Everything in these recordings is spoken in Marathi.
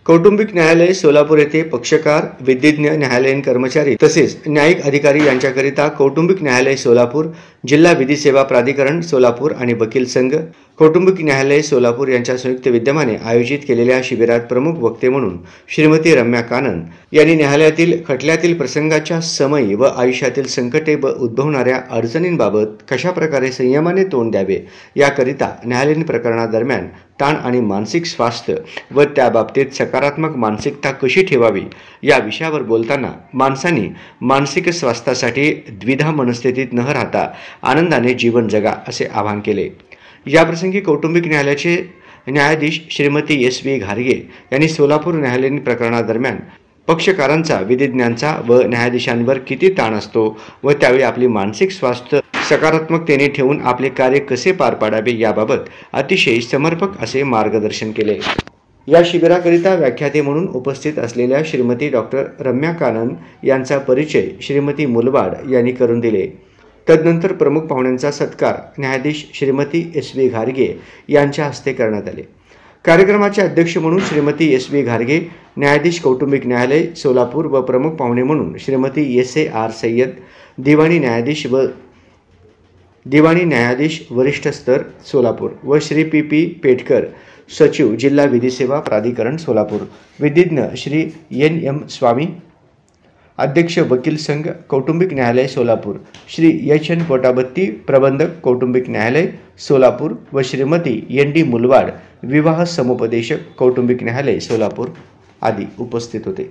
कौटुंबिक न्यायालय सोलापूर येथे पक्षकार, विधिज्ञ, न्यायालयीन कर्मचारी तसेच न्यायिक अधिकारी यांच्याकरिता कौटुंबिक न्यायालय सोलापूर, जिल्हा विधी सेवा प्राधिकरण सोलापूर आणि वकील संघ, कौटुंबिक न्यायालय सोलापूर यांच्या संयुक्त विद्यमाने आयोजित केलेल्या शिबिरात प्रमुख वक्ते म्हणून श्रीमती रम्या कानन यांनी न्यायालयातील खटल्यातील प्रसंगाच्या समयी व आयुष्यातील संकटे व उद्भवणाऱ्या अडचणींबाबत कशा प्रकारे संयमाने तोंड द्यावे याकरिता न्यायालयीन प्रकरणादरम्यान ताण आणि मानसिक स्वास्थ्य व त्याबाबतीत सकारात्मक मानसिकता कशी ठेवावी या विषयावर बोलताना माणसांनी मानसिक स्वास्थ्यासाठी द्विधा मनस्थितीत न राहता आनंदाने जीवन जगा असे आवाहन केले। याप्रसंगी कौटुंबिक न्यायालयाचे न्यायाधीश श्रीमती एस.व्ही. घारगे यांनी सोलापूर न्यायालयीन प्रकरणादरम्यान पक्षकारांचा, विधिज्ञांचा व न्यायाधीशांवर किती ताण असतो व त्यावेळी आपली मानसिक स्वास्थ्य सकारात्मकतेने ठेवून आपले कार्य कसे पार पाडावे याबाबत अतिशय समर्पक असे मार्गदर्शन केले। या शिबिराकरिता व्याख्याते म्हणून उपस्थित असलेल्या श्रीमती डॉक्टर रम्या कानन यांचा परिचय श्रीमती मुलबाड यांनी करून दिले। तदनंतर प्रमुख पाहुण्यांचा सत्कार न्यायाधीश श्रीमती एस.व्ही. घारगे यांच्या हस्ते करण्यात आले। कार्यक्रमाचे अध्यक्ष म्हणून श्रीमती एस.व्ही. घारगे, न्यायाधीश कौटुंबिक न्यायालय सोलापूर व प्रमुख पाहुणे म्हणून श्रीमती एस.ए.आर. सय्यद, दिवाणी न्यायाधीश वरिष्ठ स्तर सोलापूर व श्री पी. पेटकर, सचिव जिल्हा विधी सेवा प्राधिकरण सोलापूर, विधिज्ञ श्री एन.एम. स्वामी, अध्यक्ष वकील संघ कौटुंबिक न्यायालय सोलापूर, श्री एच.एन. पोटाबत्ती, प्रबंधक कौटुंबिक न्यायालय सोलापूर व श्रीमती एन.डी. मुलवाड, विवाह समुपदेशक कौटुंबिक न्यायालय सोलापूर आदी उपस्थित होते।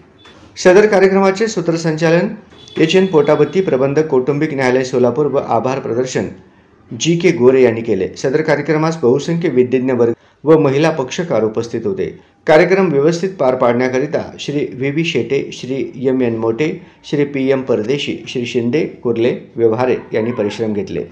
सदर कार्यक्रमाचे सूत्रसंचालन एच.एन. पोटाबत्ती, प्रबंधक कौटुंबिक न्यायालय सोलापूर व आभार प्रदर्शन जी.के. गोरे यांनी केले। सदर कार्यक्रमास बहुसंख्य विधिज्ञ वर्ग व महिला पक्षकार उपस्थित होते। कार्यक्रम व्यवस्थित पार पाडण्याकरिता श्री व्ही. शेटे, श्री एम.एन. मोटे, श्री पी.एम. परदेशी, श्री शिंदे, कुर्ले, व्यवहारे यांनी परिश्रम घेतले।